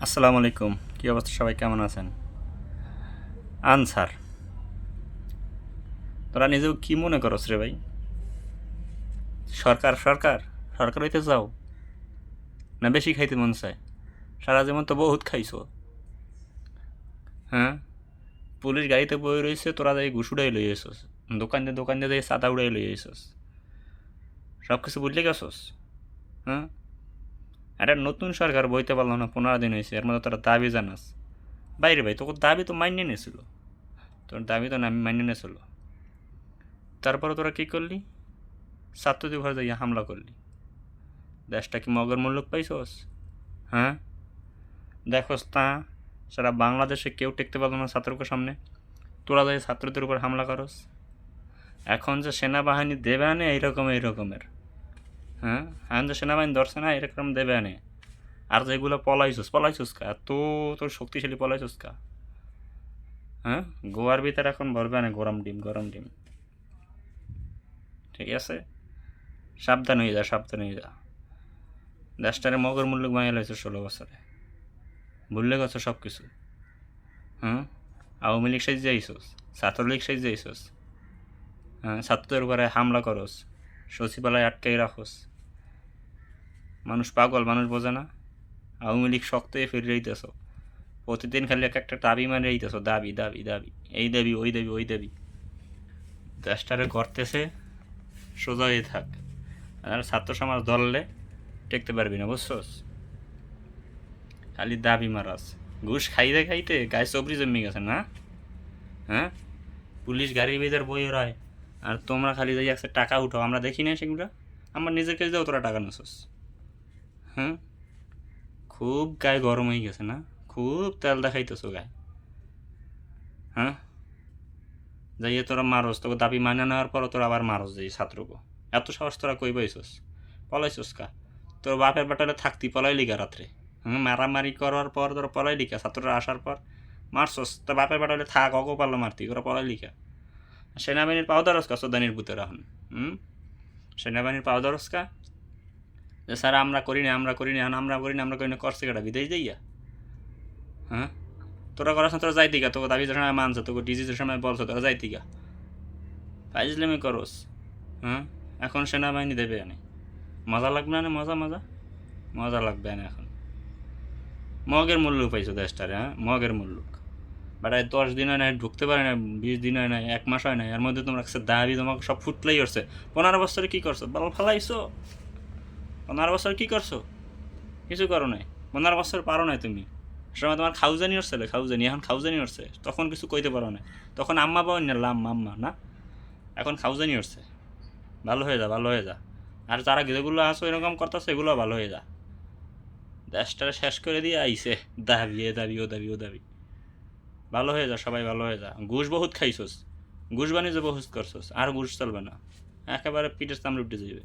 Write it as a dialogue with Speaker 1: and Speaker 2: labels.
Speaker 1: আসসালামু আলাইকুম। কী অবস্থা, সবাই কেমন আছেন? আনসার, তোরা নিজেও কি মনে করস রে ভাই? সরকার সরকার সরকার হইতে চাও না? বেশি খাইতে মন চায়? সারা জীবন তো বহুত খাইছো। হ্যাঁ, পুলিশ গাড়িতে বই রয়েছে, তোরা যাই ঘুষ উড়াই লই এসোস। দোকান দিয়ে যাই সাদা উড়াই লই এসোস। সব কিছু বুঝলে গেছোস? হ্যাঁ, একটা নতুন সরকার বইতে পারলো না, 15 দিন হয়েছে, এর মধ্যে তোরা দাবি জানাস? বাইরে ভাই, তোর দাবি তো মাইনে নিয়েছিল, তোর দাবি তো আমি মাইনে নিয়েছিল। তারপরে তোরা কী করলি? ছাত্রদের ঘরে যাইয়া হামলা করলি। দেশটা কি মগের মূল্য পাইছস? হ্যাঁ, দেখোস তা সারা বাংলাদেশে কেউ টেকতে পারলো না ছাত্রকে সামনে, তোরা যাই ছাত্রদের উপর হামলা করস। এখন যে সেনাবাহিনী দেবে আনে এইরকমের। হ্যাঁ, এখন যে সেনাবাহিনী ধরছে না এরকম দেবে আনে। আর যেগুলো পলাইছস কা? তোর শক্তিশালী পলাইছস কা? হ্যাঁ, গোয়ার ভিতরে এখন ভরবে আনে গরম ডিম। ঠিক আছে, সাবধান হয়ে যা। দেশটারে মগের মূল্য বানিয়ে লাইছে 16 বছরে, ভুললে গেছো সব কিছু। হ্যাঁ, আওয়ামী লীগ সাইজ যাইছস, ছাত্রলীগ সাইজ যাইছস। হ্যাঁ, ছাত্রদের উপরে হামলা করস, সচিবালয় আটকাই রাখোস। মানুষ পাগল, মানুষ বোঝে না। আওয়ামী লীগ শক্ত হয়ে ফিরে যাইতেছ, প্রতিদিন খালি একটা দাবি মানে যাইতেছ, দাবি। এই দাবি ওই দাবি। দেশটারে করতেছে, সোজা হয়ে থাক। আর ছাত্র সমাজ ধরলে টেকতে পারবি না, বুঝছস? খালি দাবি মারাস, ঘুষ খাইতে গায়ে সবরি জন্মে গেছে না? হ্যাঁ, পুলিশ গাড়ির ভিতর বই রয়, আর তোমরা খালি যাই একটা টাকা উঠাও, আমরা দেখি না সেগুলো। আমার নিজের কাছে দাও, তোরা টাকা নেছস। হ্যাঁ, খুব গায়ে গরম হয়ে গেছে না? খুব তেল দেখাইতেছো গায়ে। হ্যাঁ, যাইয়ে তোরা মারস, তোকে দাবি মানে নেওয়ার পর তোরা আবার মারস যাই ছাত্রকে। এত সাহস তোরা কই পাইছস? পলাইছস কা? তোর বাপের বাটালে থাকতি পলাই লিখা রাত্রে। মারামারি করার পর তোরা পলাই লিখা, ছাত্ররা আসার পর মারছস। তোর বাপের বাটালে থাক, অগো পারলো মারতি, ওরা পলাই লিখা। সেনাবাহিনীর পাও দরস কা চোদানির বুতের এখন? সেনাবাহিনীর পাও দরস কা? যে স্যার আমরা করি না, আমরা করি না, করছে কেটা বিদেশ যাইয়া? হ্যাঁ, তোরা করাস না, তোরা যাইতি গা, তোকে দাবি সময় মানছো, তোকে ডিজিজের সময় বলছো, তোরা যাইতি গা। ফাইজলামি করস। হ্যাঁ, এখন সেনাবাহিনী দেবে এনে, মজা লাগবে না? মজা লাগবে না এখন। মগের মূল্য পাইছো দেশটারে। হ্যাঁ, মগের মূল্য। বাট 10 দিন হয় না, ঢুকতে পারে না, 20 দিন হয় না, 1 মাস হয় না, এর মধ্যে তোমরা দাবি তোমাকে সব ফুটলেই করছে। 15 বছরে কী করছো? বল ফেলাইছো। 15 বছর কী করছো? কিছু করো নাই। 15 বছর পারো নাই তুমি। সময় তোমার খাউজানি হচ্ছে, এখন খাউজানি হচ্ছে, তখন কিছু কইতে পারো না। তখন আম্মা পাও নিলাম আম্মা না, এখন খাউজানি হচ্ছে। ভালো হয়ে যা। আর যারা যেগুলো আছো এরকম করতেছে, এগুলো ভালো হয়ে যা। দেশটা শেষ করে দিয়ে আইসে দাবি, ও দাবি। ভালো হয়ে যা, সবাই ভালো হয়ে যা। ঘুষ বহুত খাইছস, ঘুষ বানিয়ে বহুত করছস, আর ঘুষ চলবে না, একেবারে পিঠের চামড়ে উঠে যাবে।